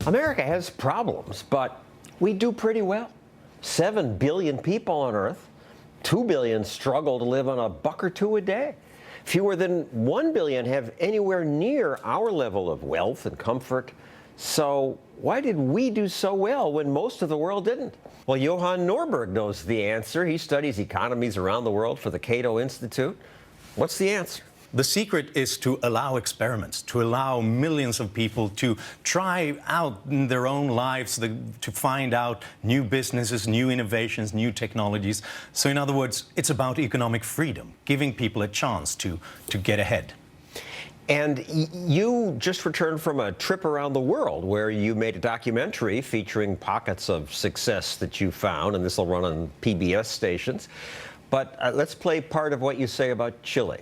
America has problems, but we do pretty well. 7 billion people on Earth, 2 billion struggle to live on a buck or two a day. Fewer than 1 billion have anywhere near our level of wealth and comfort. So why did we do so well when most of the world didn't? Well, Johan Norberg knows the answer. He studies economies around the world for the Cato Institute. What's the answer? The secret is to allow experiments, to allow millions of people to try out in their own lives, to find out new businesses, new innovations, new technologies. So in other words, it's about economic freedom, giving people a chance to get ahead. And you just returned from a trip around the world where you made a documentary featuring pockets of success that you found, and this will run on PBS stations. But let's play part of what you say about Chile.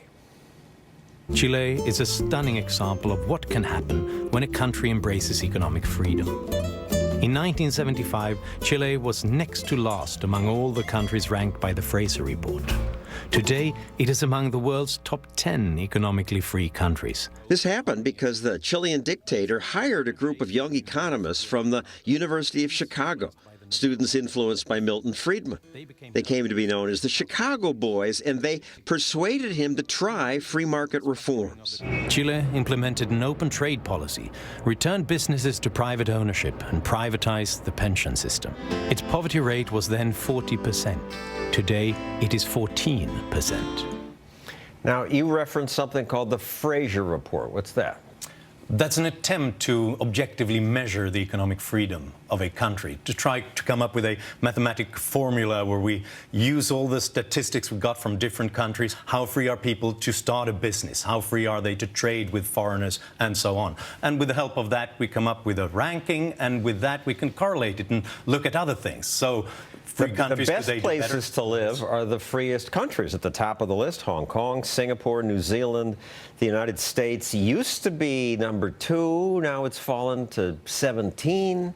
Chile is a stunning example of what can happen when a country embraces economic freedom. In 1975, Chile was next to last among all the countries ranked by the Fraser Report. Today, it is among the world's top 10 economically free countries. This happened because the Chilean dictator hired a group of young economists from the University of Chicago, students influenced by Milton Friedman. They came to be known as the Chicago Boys, and they persuaded him to try free market reforms. Chile implemented an open trade policy, returned businesses to private ownership, and privatized the pension system. Its poverty rate was then 40%. Today, it is 14%. Now, you referenced something called the Fraser Report. What's that? That's an attempt to objectively measure the economic freedom of a country, to try to come up with a mathematical formula where we use all the statistics we got from different countries. How free are people to start a business? How free are they to trade with foreigners, and so on? And with the help of that, we come up with a ranking, and with that, we can correlate it and look at other things. So free countries, the best places to live are the freest countries at the top of the list. Hong Kong, Singapore, New Zealand, the United States used to be number 2. Now it's fallen to 17.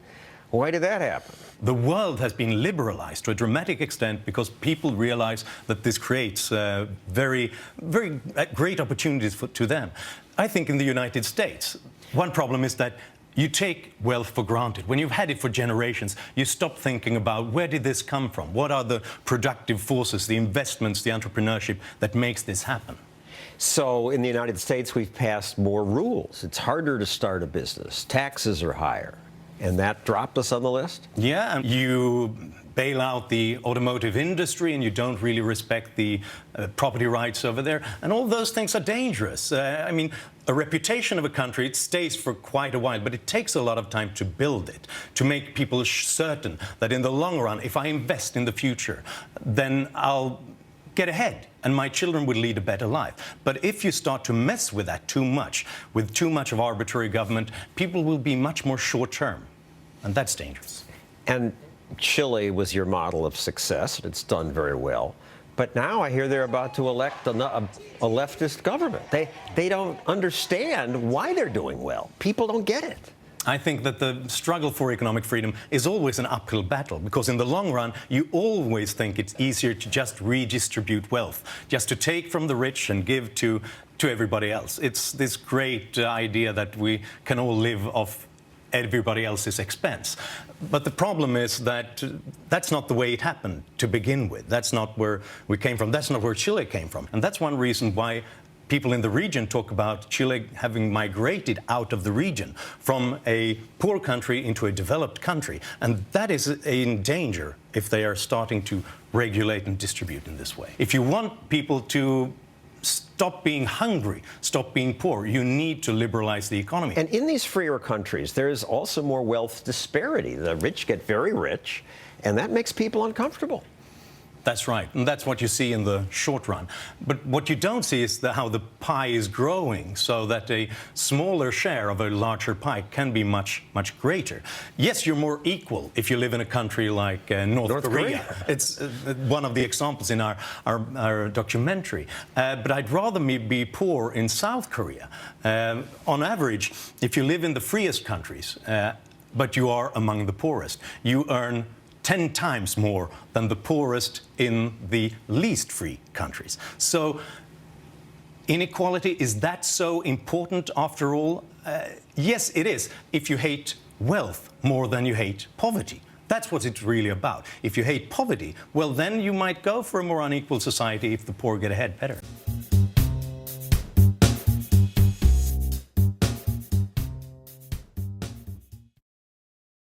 Why did that happen? The world has been liberalized to a dramatic extent because people realize that this creates very great opportunities to them. I think in the United States, one problem is that you take wealth for granted. When you've had it for generations, you stop thinking about where did this come from? What are the productive forces, the investments, the entrepreneurship that makes this happen? So in the United States, we've passed more rules. It's harder to start a business. Taxes are higher. And that dropped us on the list? Yeah, and you bail out the automotive industry and you don't really respect the property rights over there. And all those things are dangerous. I mean, a reputation of a country, it stays for quite a while, but it takes a lot of time to build it, to make people certain that in the long run, if I invest in the future, then I'll get ahead and my children would lead a better life. But if you start to mess with that too much, with too much of arbitrary government, people will be much more short-term, and that's dangerous. And Chile was your model of success, and it's done very well. But now I hear they're about to elect a leftist government. They don't understand why they're doing well. People don't get it. I think that the struggle for economic freedom is always an uphill battle, because in the long run, you always think it's easier to just redistribute wealth, just to take from the rich and give to everybody else. It's this great idea that we can all live off everybody else's expense. But the problem is that that's not the way it happened to begin with. That's not where we came from. That's not where Chile came from. And that's one reason why people in the region talk about Chile having migrated out of the region from a poor country into a developed country. And that is in danger if they are starting to regulate and distribute in this way. If you want people to stop being hungry, stop being poor, you need to liberalize the economy. And in these freer countries, there is also more wealth disparity. The rich get very rich, and that makes people uncomfortable. That's right, and that's what you see in the short run. But what you don't see is how the pie is growing, so that a smaller share of a larger pie can be much, much greater. Yes, you're more equal if you live in a country like North Korea. It's one of the examples in our documentary. But I'd rather be poor in South Korea. On average, if you live in the freest countries, but you are among the poorest, you earn 10 times more than the poorest in the least free countries. So inequality, is that so important after all? Yes, it is, if you hate wealth more than you hate poverty. That's what it's really about. If you hate poverty, well, then you might go for a more unequal society if the poor get ahead better.